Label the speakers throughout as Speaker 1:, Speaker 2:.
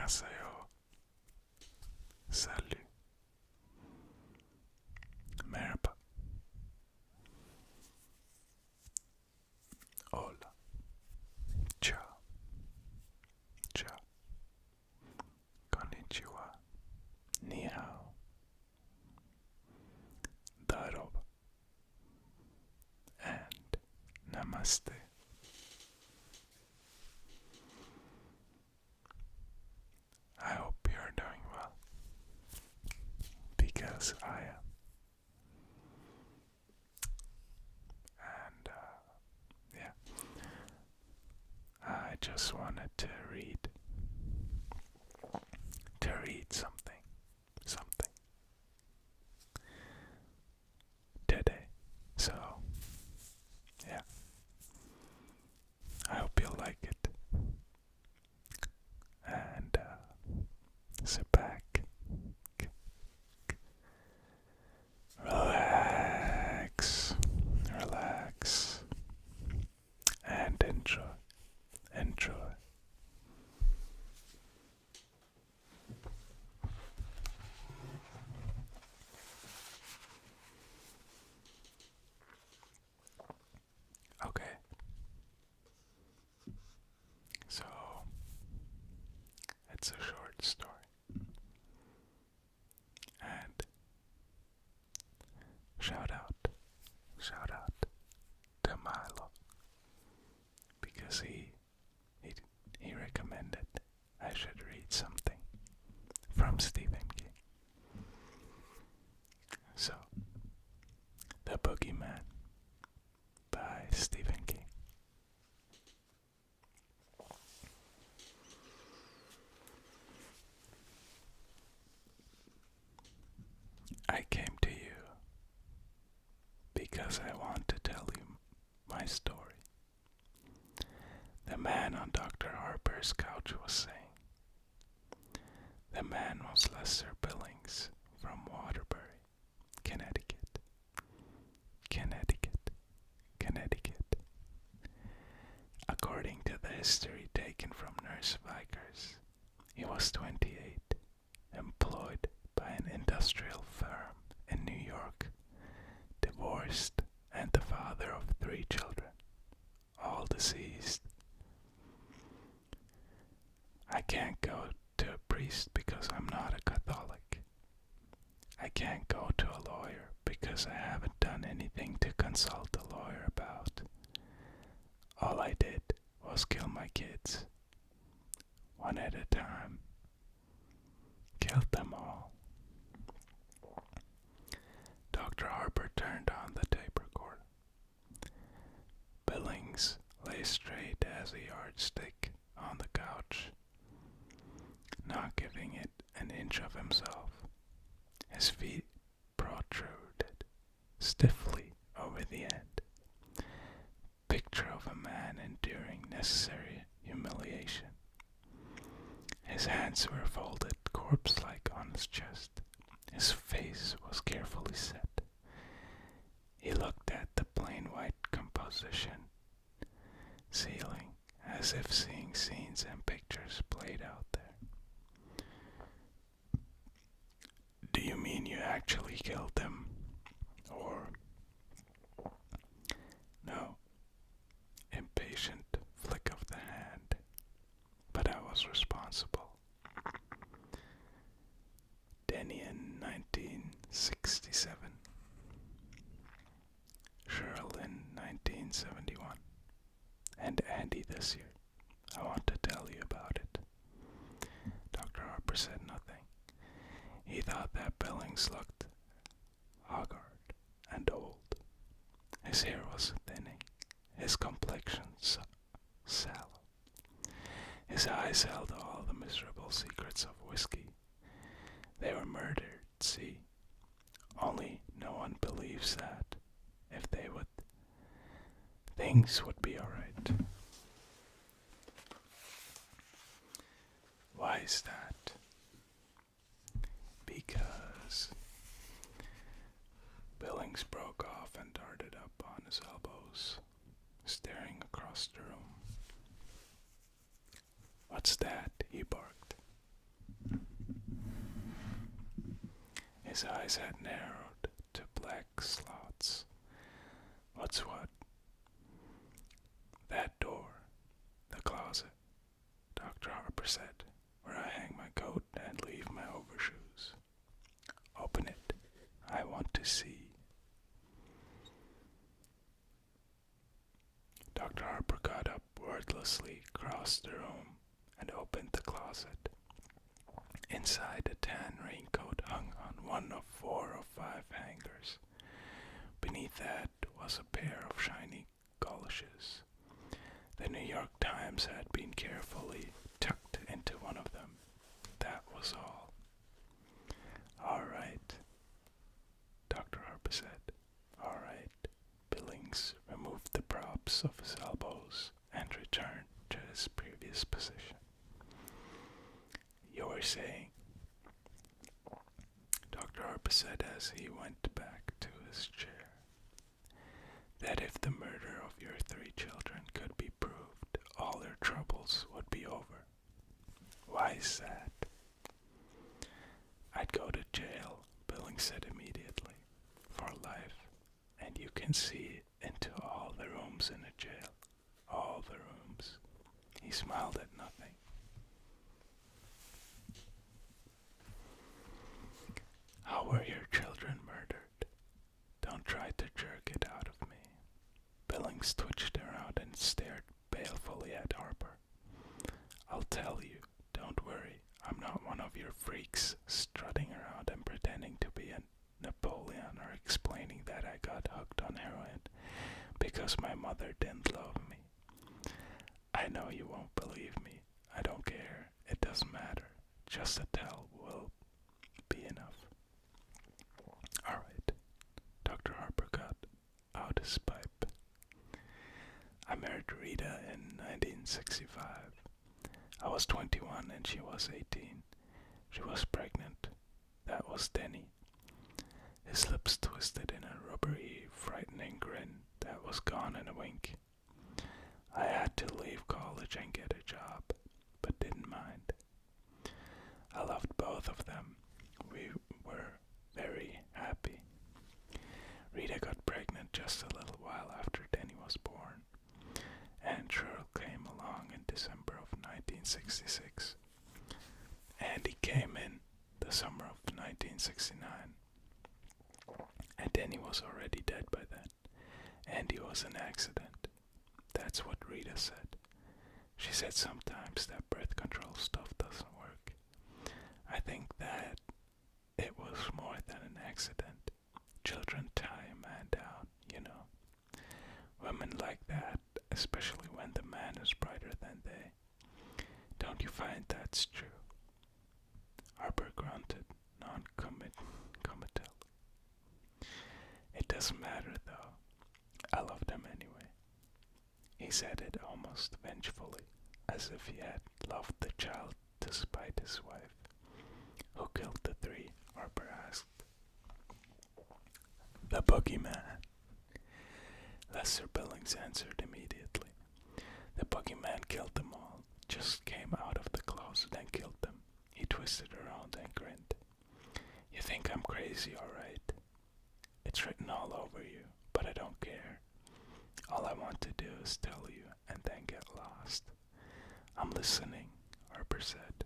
Speaker 1: 안녕하세요. Salut. Merhaba. Hola. Ciao. Ciao. Konnichiwa. Ni hao. Daroba. And namaste. I hope you're doing well. Because I am. And yeah. I just wanted to read something today. So yeah, I hope you like it. And sit back, relax, and enjoy. Okay. So, it's a short story. And shout out to Milo, because he recommended I should read something from Stephen King. So, The Boogeyman by Stephen King. I came to you because I want to tell you my story. The man on Dr. Harper's couch was saying. The man was Lester Billings from Waterbury, Connecticut. According to the history taken from Nurse Vickers, he was 28, employed by an industrial firm in New York, divorced, and the father of 3 children, all deceased. I can't go to a priest because I'm not a Catholic. I can't go to a lawyer because I haven't done anything to consult a lawyer about. All I did was kill my kids, one at a time. Killed them all. Dr. Harper turned on the tape recorder. Billings lay straight as a yardstick on the couch, not giving it an inch of himself. His feet protruded stiffly over the end. Picture of a man enduring necessary humiliation. His hands were folded corpse-like on his chest. His face was carefully set. He looked at the plain white composition ceiling as if seeing scenes and pictures played out there. Do you mean you actually killed them? Or... No. Impatient flick of the hand. But I was responsible. Denny in 1967. Cheryl in 1971. And Andy this year. I want to tell you about it. Dr. Harper said nothing. He thought that Billings looked haggard and old. His hair was thinning, his complexion sallow. His eyes held all the miserable secrets of whiskey. They were murdered, see? Only no one believes that. If they would, things would be alright. Why is that? Because Billings broke off and darted up on his elbows, staring across the room. What's that? He barked. His eyes had narrowed to black slots. What's what? That door. The closet, Dr. Harper said, where I hang my coat and leave my overshoes. Open it. I want to see. Dr. Harper got up wordlessly, crossed the room, and opened the closet. Inside, a tan raincoat hung on one of 4 or 5 hangers. Beneath that was a pair of shiny goloshes. The New York Times had been carefully tucked into one of them. That was all. All right, Dr. Harper said. All right. Billings removed the props of his elbows and returned to his previous position. You were saying, Dr. Harper said as he went back to his chair, that if the murder of your 3 children could be proved, all their troubles would be over. Why is that? I'd go to jail, Billings said immediately, for life, and you can see into all the rooms in a jail. All the rooms. He smiled at nothing. How were your children murdered? Don't try to jerk it out of me. Billings twitched around and stared balefully at Harper. I'll tell you, don't worry. I'm not one of your freaks strutting around and pretending to be a Napoleon or explaining that I got hooked on heroin because my mother didn't love me. I know you won't believe me. I don't care. It doesn't matter. Just a tell will be enough. All right. Dr. Harper got out his pipe. I married Rita in 1965. I was 21 and she was 18. She was pregnant. That was Denny. His lips twisted in a rubbery, frightening grin that was gone in a wink. I had to leave college and get a job, but didn't mind. I loved both of them. We were very happy. Rita got pregnant just a little while after Denny was born, and Cheryl came along in December of 1966. Andy came in the summer of 1969. And Denny was already dead by then. Andy was an accident. That's what Rita said. She said sometimes that birth control stuff doesn't work. I think that it was more than an accident. Children tie a man down, you know. Women like that, especially when the man is brighter than they. Don't you find that's true? Harper grunted, non-committal. It doesn't matter, though. I love them anyway. He said it almost vengefully, as if he had loved the child to spite his wife. Who killed the 3? Harper asked. The Boogeyman. Lester Billings answered immediately. The Boogeyman killed them all, just came out of the closet and killed them. He twisted around and grinned. You think I'm crazy, all right? It's written all over you, but I don't care. All I want to do is tell you and then get lost. I'm listening, Harper said.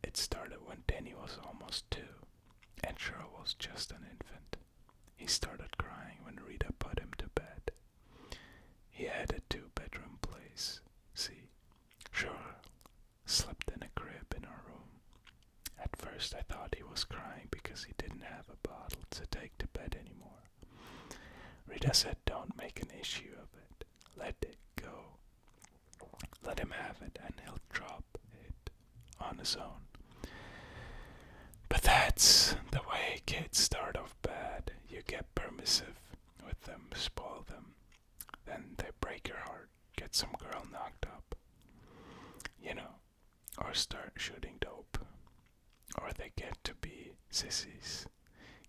Speaker 1: It started when Denny was almost 2, and Cheryl was just an infant. He started crying when Rita put him to bed. He had a 2-bedroom place. See, Cheryl slept in a crib in our room. At first I thought he was crying because he didn't have a bottle to take to bed anymore. Rita said don't make an issue of it. Let it go. Let him have it and he'll drop it on his own. But that's the way kids start off bad. You get permissive with them, spoil them. Then they break your heart, get some girl knocked up. You know, or start shooting dope. Or they get to be sissies.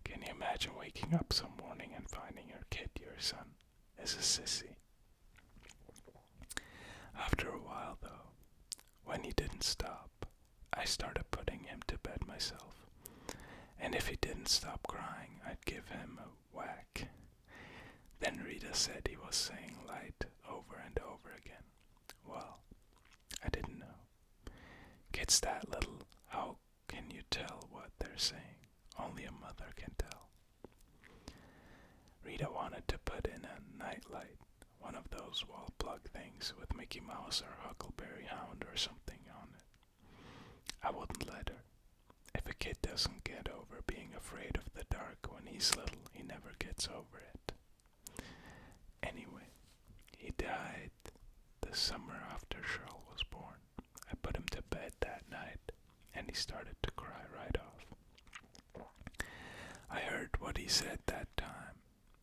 Speaker 1: Can you imagine waking up some morning and finding your kid, your son, is a sissy? After a while, though, when he didn't stop, I started putting him to bed myself. and if he didn't stop crying, I'd give him a whack. Then Rita said he was saying light over and over again. Well, I didn't know. Kids that little, how can you tell what they're saying? Only a mother can tell. Rita wanted to put in a nightlight, one of those wall plug things with Mickey Mouse or Huckleberry Hound or something on it. I wouldn't let her. If a kid doesn't get over being afraid of the dark when he's little, he never gets over it. Anyway, he died the summer after Cheryl was born. I put him to bed that night, and he started to cry right off. I heard what he said that time.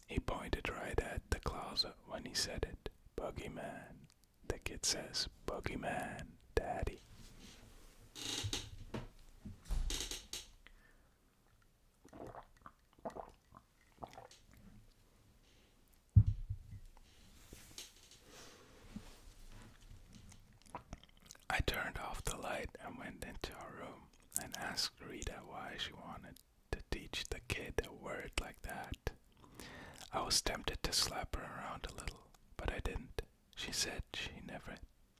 Speaker 1: He pointed right at the closet when he said it. Boogeyman. The kid says, Boogeyman, Daddy. I turned off the light and went into our room and asked Rita why she wanted to teach the kid a word like that. I was tempted to slap her around a little, but I didn't. She said she never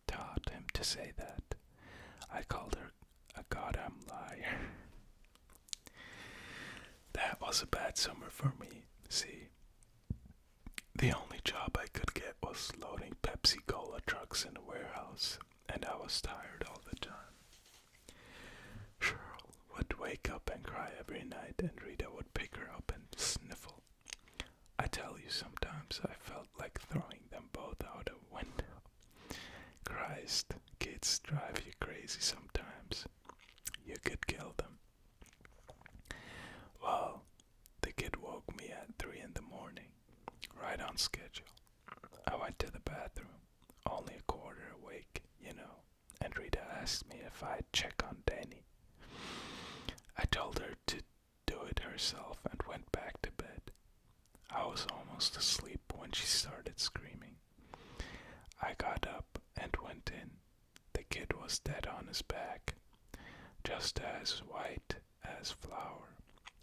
Speaker 1: taught him to say that. I called her a goddamn liar. That was a bad summer for me, see. The only job I could get was loading Pepsi-Cola trucks in a warehouse, and I was tired all the time. Cheryl would wake up and cry every night, and Rita would pick her up and sniffle. I tell you, sometimes I felt like throwing them both out a window. Christ, kids drive you crazy sometimes. You could kill them. Well, the kid woke me at 3 in the morning, right on schedule. I went to the bathroom, only a quarter awake, and Rita asked me if I'd check on Danny. I told her to do it herself and went back to bed. I was almost asleep when she started screaming. I got up and went in. The kid was dead on his back, just as white as flour,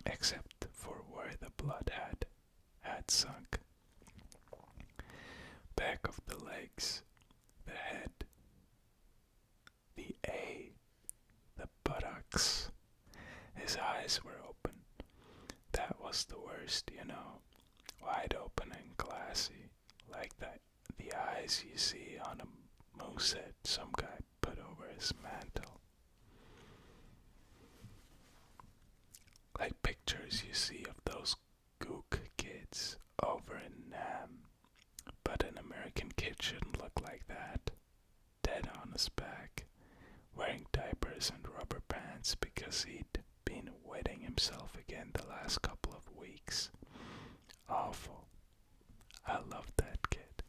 Speaker 1: except for where the blood had sunk. Back of the legs, the head, the buttocks. His eyes were open. That was the worst, wide open and glassy, like the eyes you see on a moose head some guy put over his mantle. Like pictures you see of those gook kids over in Nam. But an American kid shouldn't look like that. Dead on his back, wearing diapers and rubber pants because he'd been wetting himself again the last couple of weeks. Awful. I loved that kid.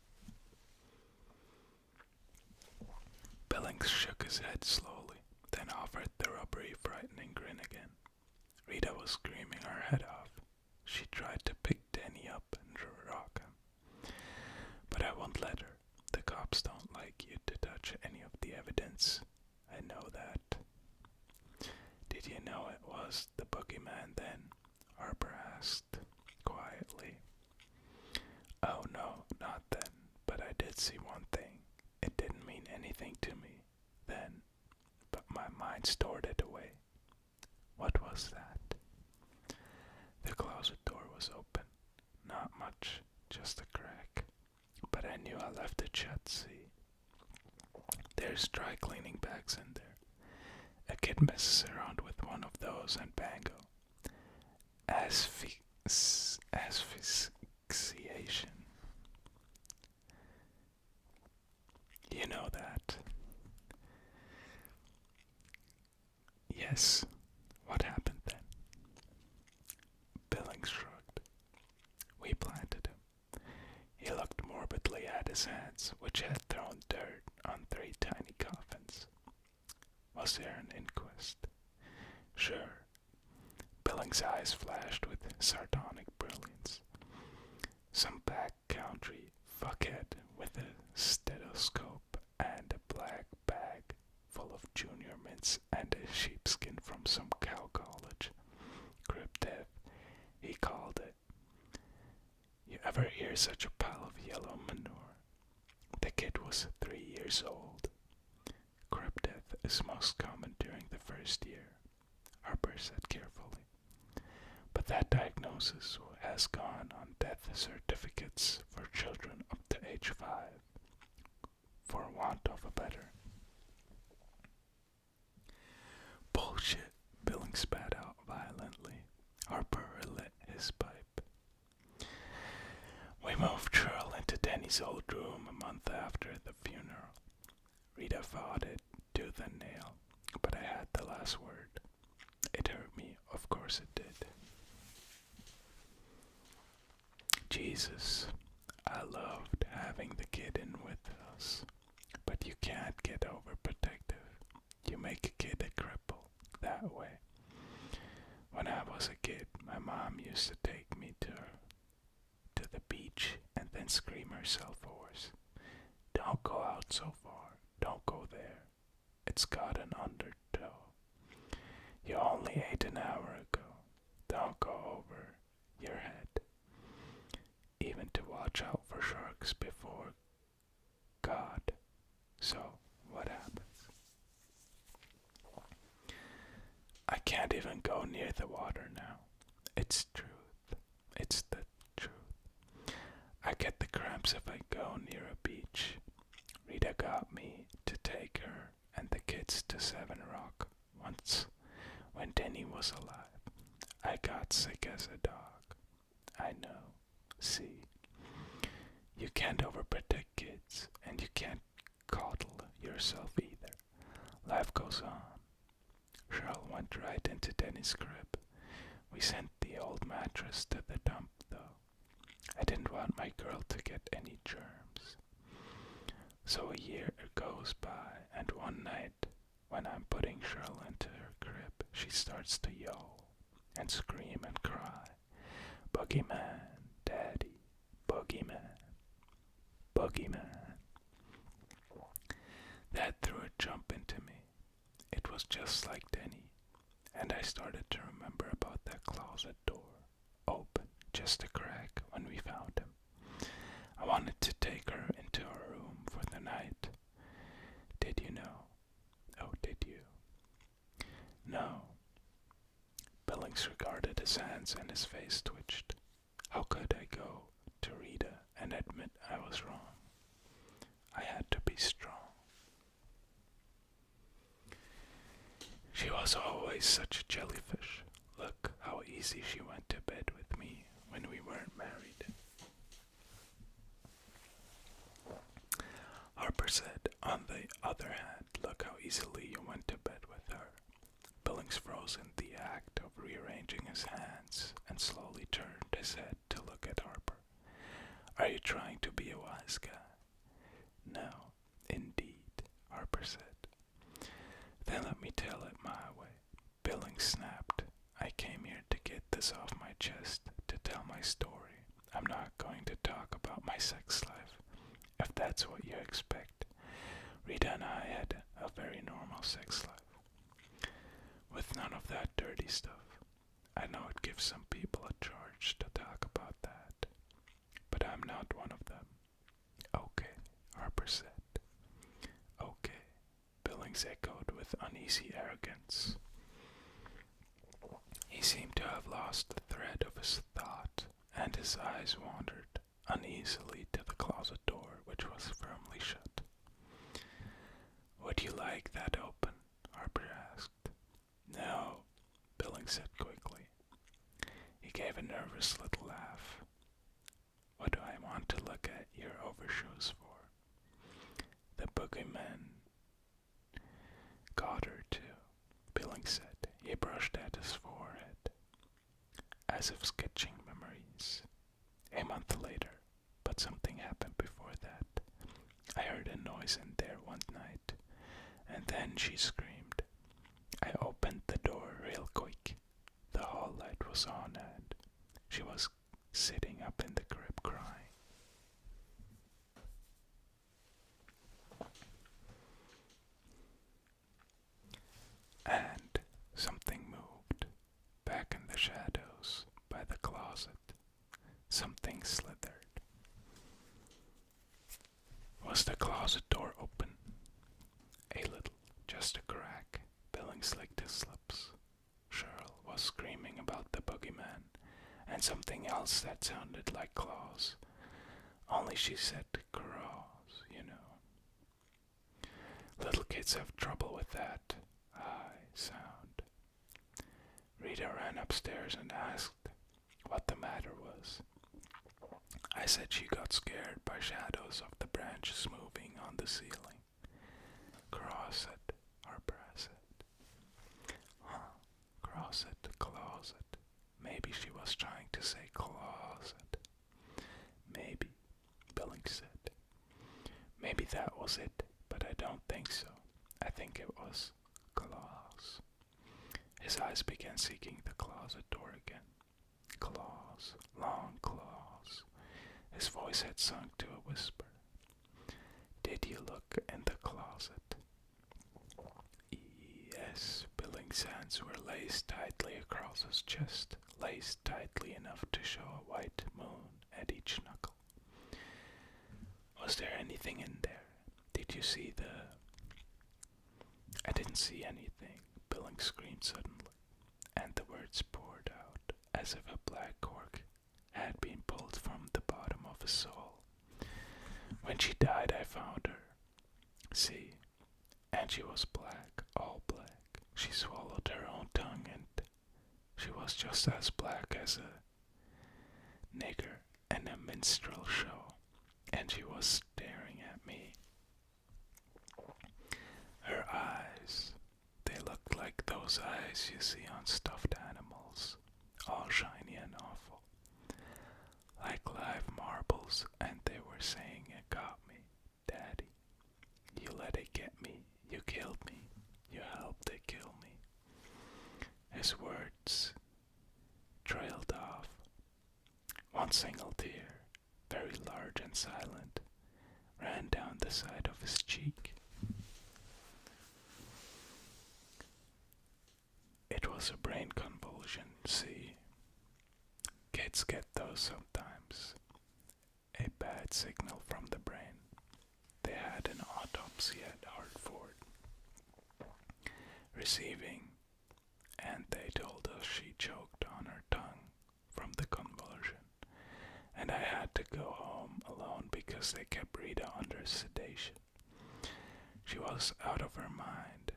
Speaker 1: Billings shook his head slowly, then offered the rubbery, frightening grin again. Rita was screaming her head off. She tried to pick Danny up and rock him. But I won't let her. The cops don't like you to touch any of the evidence. I know that. Did you know it was the Boogeyman then? Harper asked, quietly. Oh no, not then, but I did see one thing. It didn't mean anything to me then, but my mind stored it away. What was that? The closet door was open. Not much, just a crack. But I knew I left it shut, see. There's dry cleaning bags in there. A kid messes around with one of those and bango. Asphyxiation. You know that. Yes. What happened then? Billings shrugged. We planted him. He looked morbidly at his hands, which had thrown dirt on 3 tiny coffins. Was there an inquest? Sure. Billings' eyes flashed with sardonic brilliance. Some backcountry fuckhead with a stethoscope and a black bag full of junior mints and a sheepskin from some cow college Ever hear such a pile of yellow manure? The kid was 3 years old. Crib death is most common during the first year, Harper said carefully. But that diagnosis has gone on death certificates for children up to age 5, for want of a better. Bullshit, Billings spat out violently. Harper relit his pipe. We moved Cheryl into Denny's old room a month after the funeral. Rita fought it tooth and nail, but I had the last word. It hurt me, of course it did. Jesus, I loved having the kid in with us, but you can't get overprotective. You make a kid a cripple that way. When I was a kid, my mom used to take me to the beach and then scream herself hoarse. Don't go out so far. Don't go there. It's got an undertow. You only ate an hour ago. Don't go over your head. Even to watch out for sharks before God. So, what happens? I can't even go near the water now. It's truth. It's the truth. I get the cramps if I go near a beach. Rita got me to take her and the kids to Seven Rock once when Denny was alive. I got sick as a dog. I know. See, you can't overprotect kids and you can't coddle yourself either. Life goes on. Cheryl went right into Denny's crib. We sent the old mattress to the dump, though. I didn't want my girl to get any germs. So a year goes by, and one night, when I'm putting Cheryl into her crib, she starts to yell and scream and cry. Boogeyman, Daddy, Boogeyman, Boogeyman. That threw a jump into me. It was just like Denny, and I started to remember about that closet door, open, just a crack, when we found him. I wanted to take her into our room for the night. Did you know? Oh, did you? No. Billings regarded his hands and his face twitched. How could I go to Rita and admit I was wrong? I had to be strong. She was always such a jellyfish. Look how easy she went to bed with me when we weren't married. Harper said, on the other hand, look how easily you went to bed with her. Billings froze in the act of rearranging his hands and slowly turned his head to look at Harper. Are you trying to be a wise guy? No, indeed, Harper said. Then let me tell it my way. Billings snapped. I came here to get this off my chest, to tell my story. I'm not going to talk about my sex life, if that's what you expect. Rita and I had a very normal sex life, with none of that dirty stuff. I know it gives some people a charge to talk about that, but I'm not one of them. Okay, Harper said. Okay, Billings echoed with uneasy arrogance. He seemed to have lost the thread of his thought, and his eyes wandered uneasily to the closet door, which was firmly shut. Would you like that open? Harper asked. No, Billings said quickly. He gave a nervous little laugh. What do I want to look at your overshoes for? The boogeyman got her too, Billings said. He brushed at his forehead, as if sketching memories. A month later, but something happened before that. I heard a noise in there one night, and then she screamed. I opened the door real quick. The hall light was on and she was sitting up in the crib crying. And something moved back in the shadows by the closet. Something slithered. Was the closet door open? A little, just a crack. Billings licked his lips. Cheryl was screaming about the boogeyman and something else that sounded like claws. Only she said claws, you know. Little kids have trouble with that sound. Rita ran upstairs and asked what the matter was. I said she got scared by shadows of the branches moving on the ceiling. Closet, Harper said. Huh, closet. Maybe she was trying to say closet. Maybe, Billings said. Maybe that was it, but I don't think so. I think it was claws. His eyes began seeking the closet door again. Claws, long claws. His voice had sunk to a whisper. Did you look in the closet? Yes, Billings' hands were laced tightly across his chest, laced tightly enough to show a white moon at each knuckle. Was there anything in there? Did you see the... I didn't see anything, Billings screamed suddenly, and the words poured out as if a black cork had been pulled from the bottom of his soul. When she died, I found her. See, and she was black, all black. She swallowed her own tongue, and she was just as black as a nigger in a minstrel show, and she was staring at me. Her eyes, they looked like those eyes you see on stuffed animals, all shiny and awful, like live marbles, and they were saying, "It got me, Daddy. You let it get me. You killed me. You helped it kill me." His words trailed off. One single tear, very large and silent, ran down the side of his cheek. It was a brain convulsion, see. Kids get those sometimes. A bad signal from the brain. They had an autopsy at Hartford. Receiving, and they told us she choked on her tongue from the convulsion. And I had to go home alone because they kept Rita under sedation. She was out of her mind.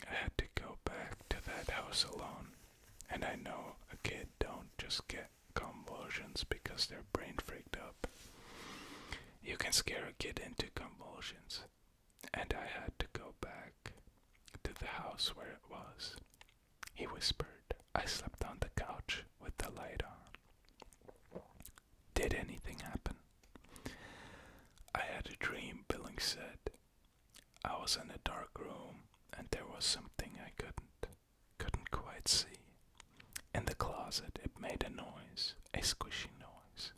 Speaker 1: I had to go back to that house alone. And I know a kid don't just get convulsions because their brain freaked up. You can scare a kid into convulsions. And I had to go back to the house where it was. He whispered. I slept on the couch with the light on. Did anything happen? I had a dream, Billings said. I was in a dark room and there was something I couldn't quite see. In the closet it made a noise, a squishy noise.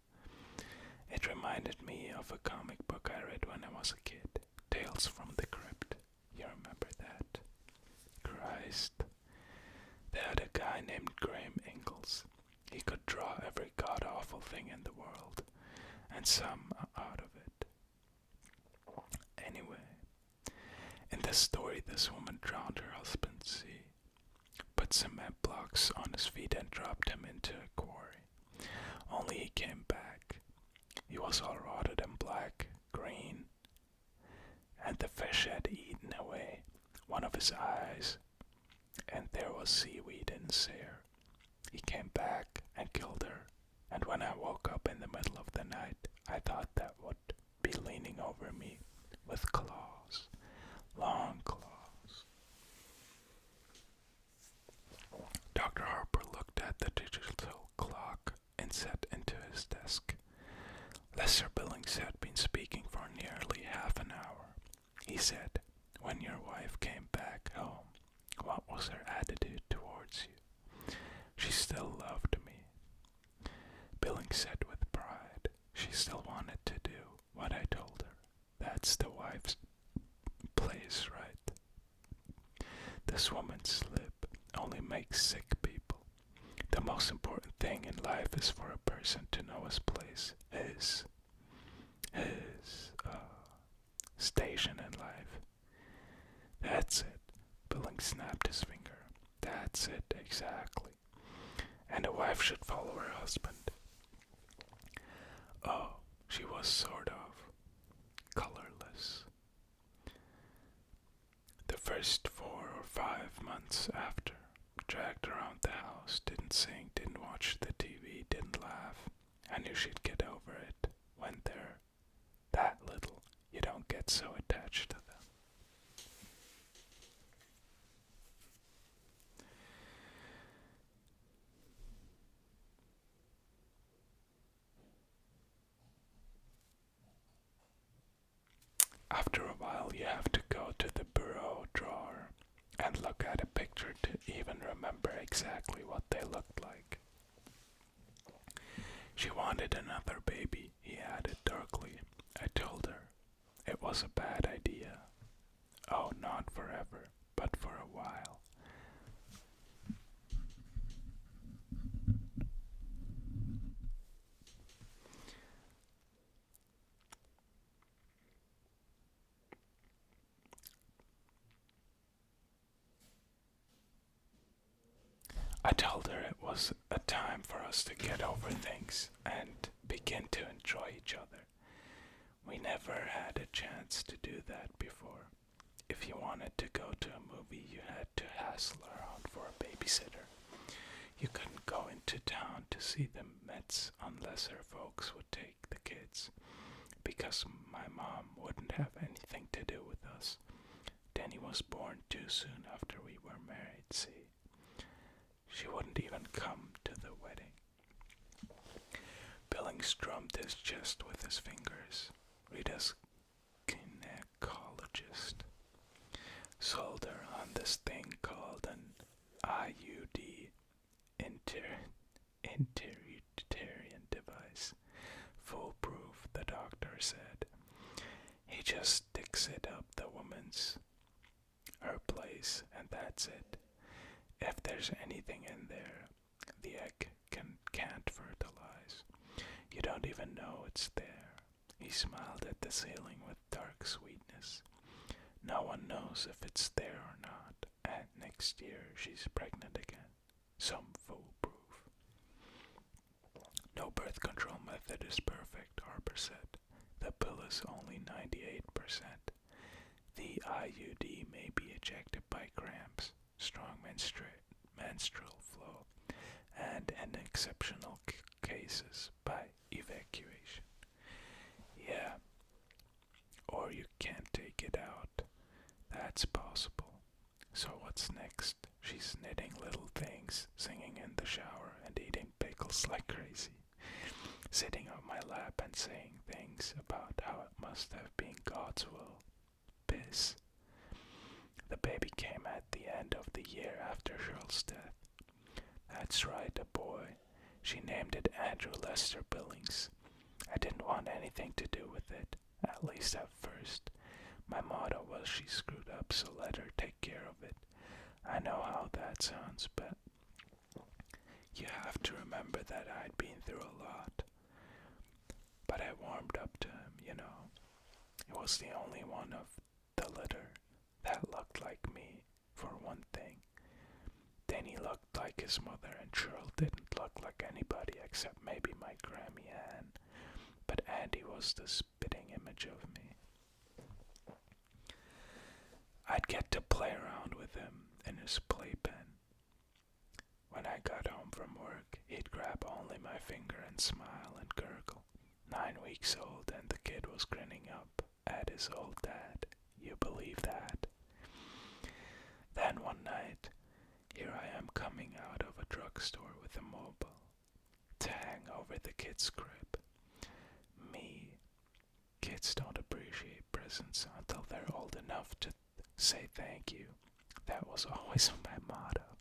Speaker 1: It reminded me of a comic book I read when I was a kid, Tales from the Crypt. You remember that? Christ. They had a guy named Graham Ingalls. He could draw every god-awful thing in the world, and some out of it. Anyway, in the story this woman drowned her husband, see, put cement blocks on his feet and dropped him into a quarry. Only he came back. He was all rotted and black, green, and the fish had eaten away one of his eyes, and there was seaweed in his hair. He came back and killed her, and when I woke up in the middle of the night, I thought that would be leaning over me with claws, long claws. Dr. Harper looked at the digital clock and sat into his desk. Lester Billings had been speaking for nearly half an hour. He said, when your wife came back home, what was her attitude towards you? She still loved me. Billings said with pride, she still wanted to do what I told her. That's the wife's place, right? This woman's lip only makes sick people. The most important thing in life is for a person to know his place. station in life. That's it. Billings snapped his finger. That's it, exactly. And a wife should follow her husband. Oh, she was sort of colorless. The first 4 or 5 months after, dragged around the house, didn't sing, didn't watch the TV, didn't laugh. I knew she'd get over it. When they're that little, you don't get so attached to them. After a while, you have to go to the bureau drawer and look at a picture to even remember exactly what they looked like. She wanted another baby, he added darkly. I told her it was a bad idea. Oh, not forever, but for a while. I told her it was a time for us to get over things and begin to enjoy each other. We never had a chance to do that before. If you wanted to go to a movie, you had to hassle around for a babysitter. You couldn't go into town to see the Mets unless her folks would take the kids, because my mom wouldn't have anything to do with us. Danny was born too soon after we were married, see. She wouldn't even come to the wedding. Billings drummed his chest with his fingers. Rita's gynecologist sold her on this thing called an IUD, inter-uterine device. Foolproof, the doctor said. He just sticks it up the woman's, her place, and that's it. If there's anything in there, the egg can't fertilize. You don't even know it's there. He smiled at the ceiling with dark sweetness. No one knows if it's there or not, and next year she's pregnant again. Some foolproof. No birth control method is perfect, Harper said. The pill is only 98%. The IUD may be ejected by cramps, strong menstrual flow, and in exceptional cases by evacuation. Yeah, or you can't take it out. That's possible. So what's next? She's knitting little things, singing in the shower, and eating pickles like crazy. Sitting on my lap and saying things about how it must have been God's will. Piss. The baby came at the end of the year after Cheryl's death. That's right, a boy. She named it Andrew Lester Billings. I didn't want anything to do with it, at least at first. My motto was she screwed up, so let her take care of it. I know how that sounds, but you have to remember that I'd been through a lot. But I warmed up to him, you know. He was the only one of the litter that looked like me, for one thing. Danny looked like his mother, and Cheryl didn't look like anybody except maybe my Grammy Ann. But Andy was the spitting image of me. I'd get to play around with him in his playpen. When I got home from work, he'd grab only my finger and smile and gurgle. 9 weeks old, and the kid was grinning up at his old dad. You believe that? Then one night, here I am coming out of a drugstore with a mobile to hang over the kid's crib. Me. Kids don't appreciate presents until they're old enough to say thank you. That was always my motto.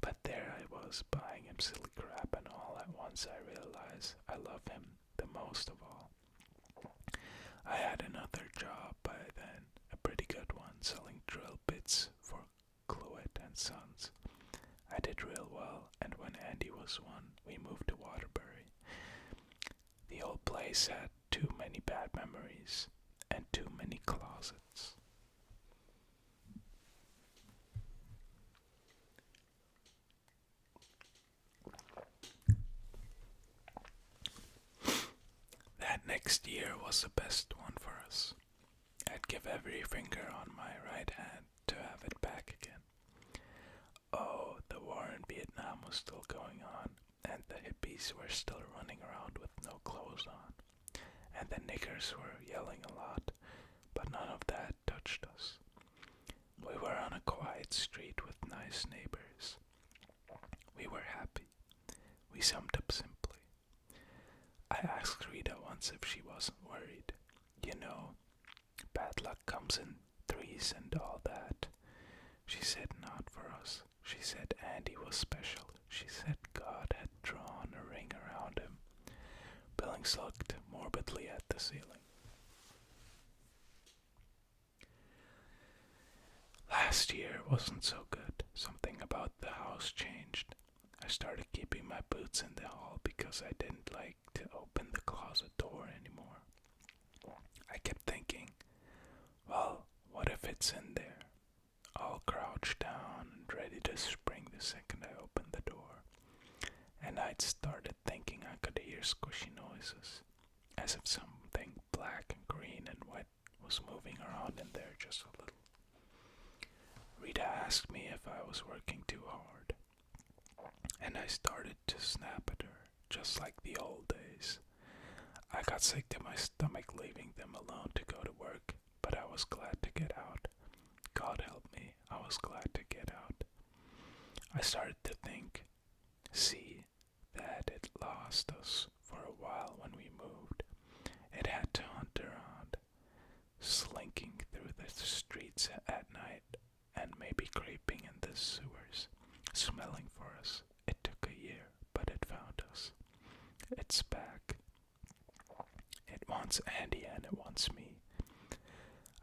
Speaker 1: But there I was, buying him silly crap, and all at once I realized I love him the most of all. I had another job by then, a pretty good one, selling drill bits for Cluett and Sons. I did real well, and when Andy was 1, we moved to Waterbury. The old place had too many bad memories, and too many closets. That next year was the best one for us. I'd give every finger on my right hand to have it back again. Oh, the war in Vietnam was still going on, and the hippies were still running around with no clothes on, and the niggers were yelling a lot, but none of that touched us. We were on a quiet street with nice neighbors. We were happy. We summed up simply. I asked Rita once if she wasn't worried. You know, bad luck comes in threes and all that. She said not for us. She said Andy was special. She said God had drawn a ring around him. Billings looked morbidly at the ceiling. Last year wasn't so good. Something about the house changed. I started keeping my boots in the hall because I didn't like to open the closet door anymore. I kept thinking, well, what if it's in there? I'll crouch down and ready to spring the second I opened the door. And I'd started thinking I could hear squishy noises, as if something black and green and wet was moving around in there just a little. Rita asked me if I was working too hard, and I started to snap at her, just like the old days. I got sick to my stomach leaving them alone to go to work, but I was glad to get out. God help me, I was glad to get out. I started to think, see, that it lost us for a while when we moved. It had to hunt around, slinking through the streets at night and maybe creeping in the sewers, smelling for us. It took a year, but it found us. It's back. It wants Andy and it wants me.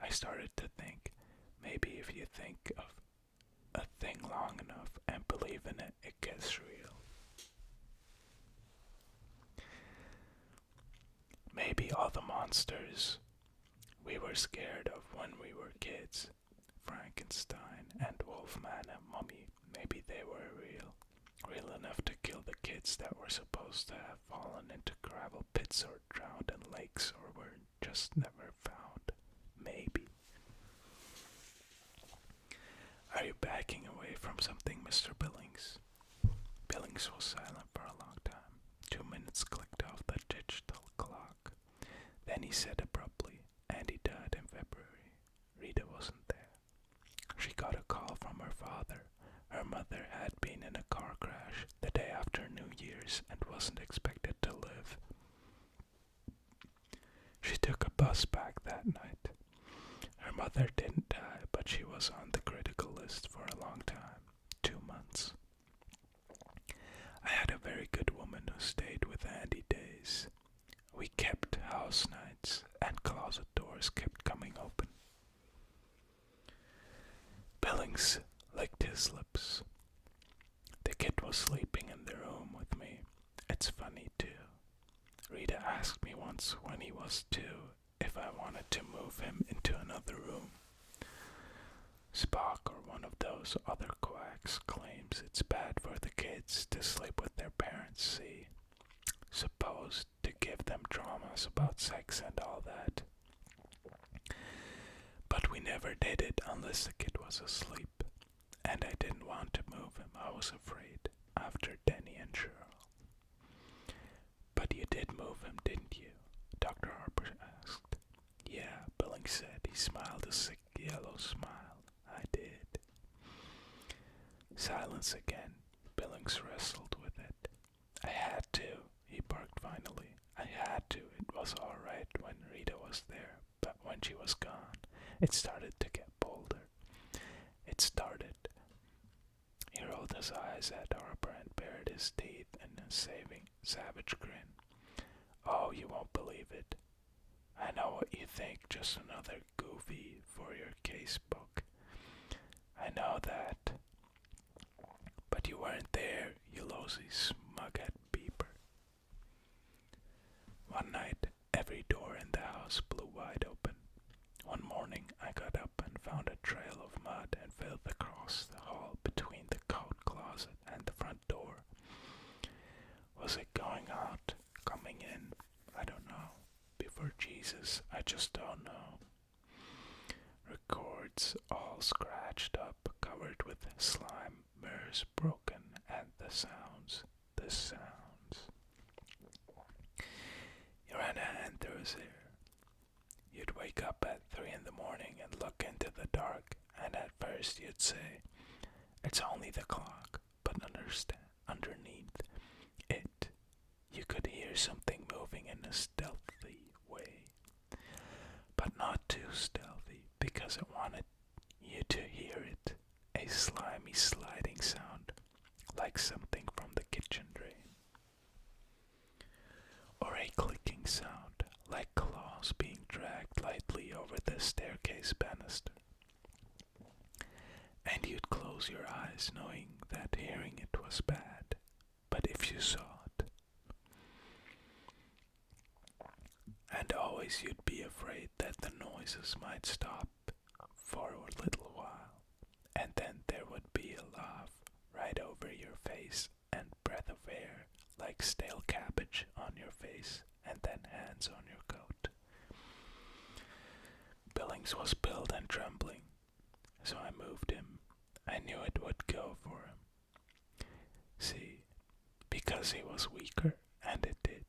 Speaker 1: I started to think, maybe if you think of a thing long enough and believe in it, it gets real. Maybe all the monsters we were scared of when we were kids, Frankenstein and Wolfman and Mummy, maybe they were real enough to kill the kids that were supposed to have fallen into gravel pits or drowned in lakes or were just never found. Maybe. Are you backing away from something, Mr. Billings? Billings was silent for a long time. 2 minutes clicked off the digital clock. Then he said abruptly, Andy died in February. Rita wasn't there. She got a call from her father. Her mother had been in a car crash the day after New Year's and wasn't expected to live. She took a bus back that night. Her mother didn't die, but she was on the critical list for a long time, 2 months. I had a very good woman who stayed with Andy days. We kept house nights, and closet doors kept coming open. Billings licked his lips. The kid was sleeping in the room with me. It's funny, too. Rita asked me once when he was 2 if I wanted to move him into another room. Spock or one of those other quacks claims it's bad for the kids to sleep with their parents, see? Supposed to give them traumas about sex and all that. But we never did it unless the kid was asleep. And I didn't want to move him. I was afraid, after Denny and Cheryl. But you did move him, didn't you? Dr. Harper asked. Yeah, Billings said. He smiled a sick yellow smile. I did. Silence again. Billings wrestled with it. I had to, he barked finally. I had to. It was all right when Rita was there, but when she was gone, it started to get bolder. It started. He rolled his eyes at Harper and bared his teeth in a savage grin. Oh, you won't believe it. I know what you think, just another goofy for your case book. I know that. But you weren't there, you lousy smughead beeper. One night, every door in the house blew wide open. Jesus, I just don't know. Records all scratched up, covered with slime, mirrors broken, and the sounds. You ran a hand through his hair. You'd wake up at 3 in the morning and look into the dark, and at first you'd say, it's only the clock, but underneath it, you could hear something moving in a stealthy way, but not too stealthy, because it wanted you to hear it, a slimy sliding sound, like something from the kitchen drain, or a clicking sound, like claws being dragged lightly over the staircase banister. And you'd close your eyes knowing that hearing it was bad, but if you saw it, and always you'd be afraid that the noises might stop for a little while, and then there would be a laugh right over your face and breath of air like stale cabbage on your face, and then hands on your coat. Billings was pilled and trembling, so I moved him. I knew it would go for him. See, because he was weaker, and it did.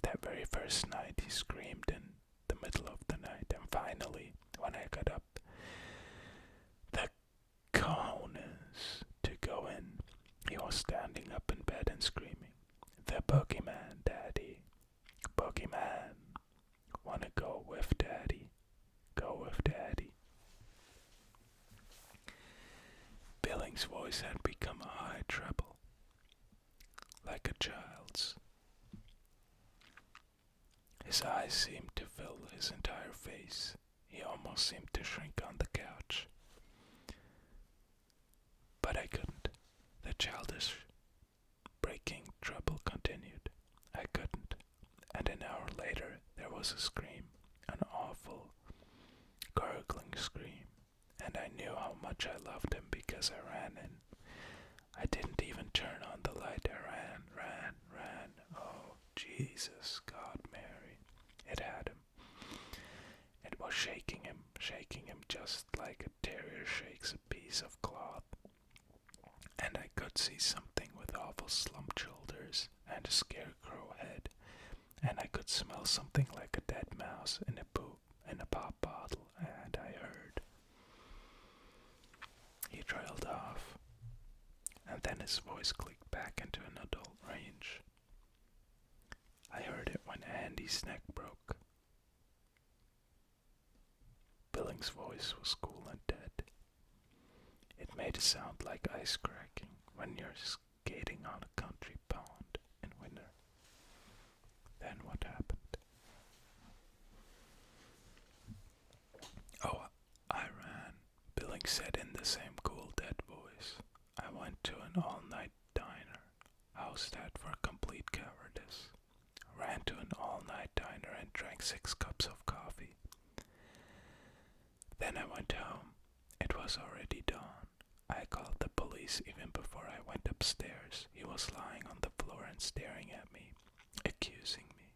Speaker 1: That very first night he screamed in the middle of the night, and finally, when I got up, the cojones to go in, he was standing up in bed and screaming, "The Boogeyman, Daddy! Boogeyman! Wanna go with Daddy? Go with Daddy." Billings' voice had become a high treble, like a child's. His eyes seemed to fill his entire face. He almost seemed to shrink on the couch. But I couldn't. The childish, breaking treble continued. I couldn't. And an hour later, there was a scream, an awful, gurgling scream. And I knew how much I loved him because I ran in. I didn't even turn on the light. I ran. Oh, Jesus, God, Mary. It had him. It was shaking him just like a terrier shakes a piece of cloth. And I could see something with awful slumped shoulders and a scarecrow head. And I could smell something like a dead mouse in a pop bottle. And I heard. He trailed off, and then his voice clicked back into an adult range. I heard it when Andy's neck broke. Billings' voice was cool and dead. It made a sound like ice cracking when you're skating on a country pond in winter. Then what happened? Oh, I ran, Billings said in the same cool, dead voice. I went to an all-night diner. How's that for complete cowardice? Ran to an all-night diner and drank 6 cups of coffee. Then I went home. It was already dawn. I called the police even before I went upstairs. He was lying on the floor and staring at me, accusing me.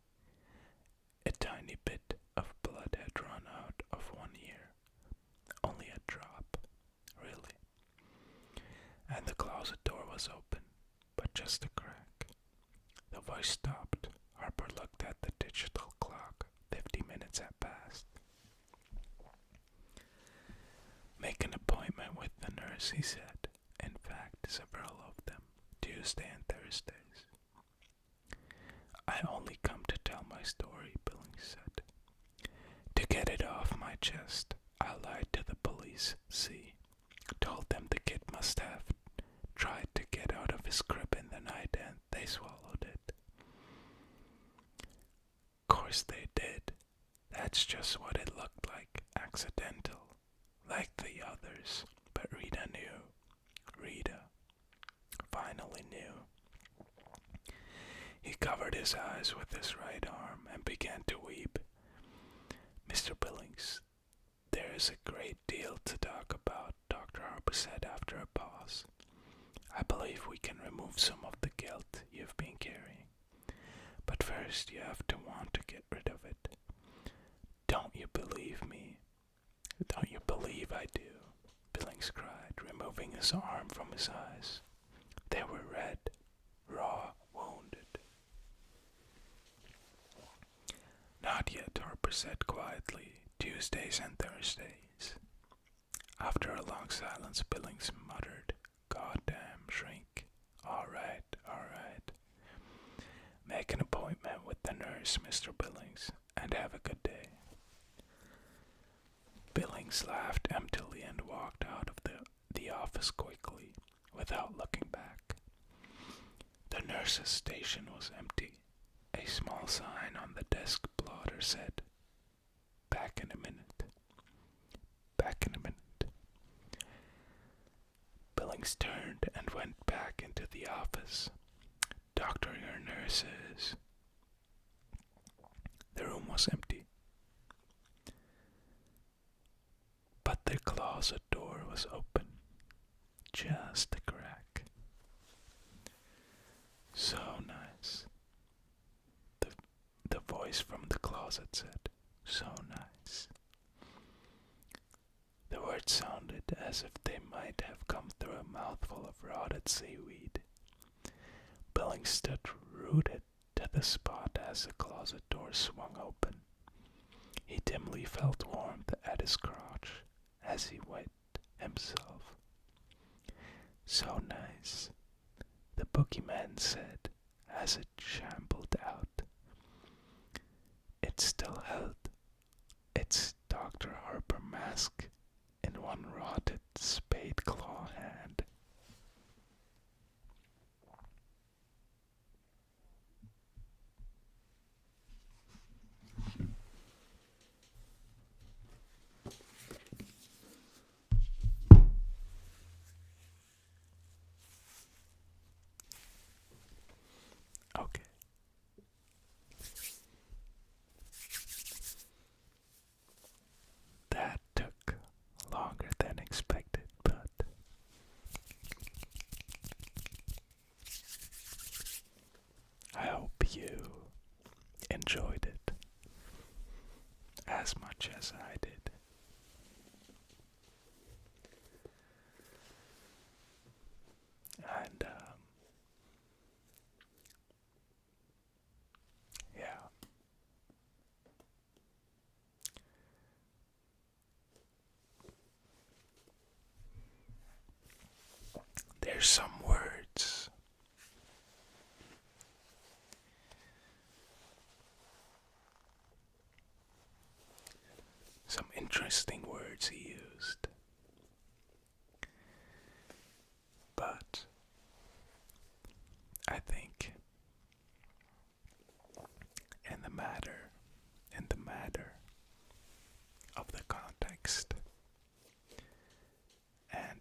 Speaker 1: A tiny bit of blood had run out of one ear. Only a drop, really. And the closet door was open, but just a crack. The voice stopped. Harper looked at the digital clock. 50 minutes had passed. Make an appointment with the nurse, he said. In fact, several of them, Tuesday and Thursdays. I only come to tell my story, Billings said. To get it off my chest, I lied to the police, see. Told them the kid must have tried to get out of his crib in the night and they swallowed it. Course they did. That's just what it looked like, accidental. Like the others, but Rita knew. Rita finally knew. He covered his eyes with his right arm and began to weep. Mr. Billings, there is a great deal to talk about, Dr. Harper said after a pause. I believe we can remove some of the guilt you've been carrying. But first you have to want to get rid of it. you believe me? Don't you believe I do? Billings cried, removing his arm from his eyes. They were red, raw, wounded. Not yet, Harper said quietly. Tuesdays and Thursdays. After a long silence, Billings muttered, "Goddamn shrink. All right, all right. Make an appointment with the nurse, Mr. Billings, and have a good day." Billings laughed emptily and walked out of the office quickly, without looking back. The nurse's station was empty. A small sign on the desk blotter said, "Back in a minute. Back in a minute." Billings turned and went back into the office. "Doctor, your nurse is..." The room was empty. But the closet door was open. Just a crack. "So nice." The voice from the closet said, "So nice." The words sounded as if they might have come through a mouthful of rotted seaweed. Billings stood rooted to the spot as the closet door swung open. He dimly felt warmth at his crotch as he wet himself. "So nice," the Boogeyman said as it shambled out. It still held its Dr. Harper mask in one rotted spade claw hand. Okay. That took longer than expected, but I hope you enjoyed it as much as I did. And yeah, there's some words, some interesting words he used. But I think in the matter of the context, and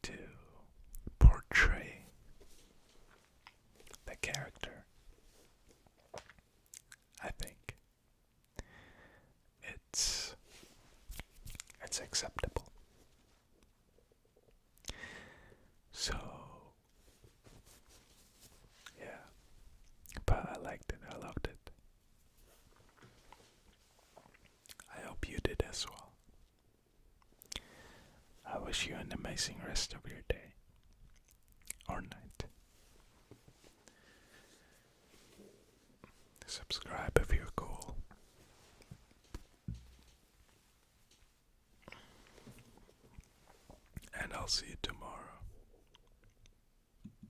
Speaker 1: to portray the character, I think it's acceptable. So yeah, but I liked it, I loved it. I hope you did as well. I wish you an amazing rest of your day or night. Subscribe if you're cool. And I'll see you tomorrow.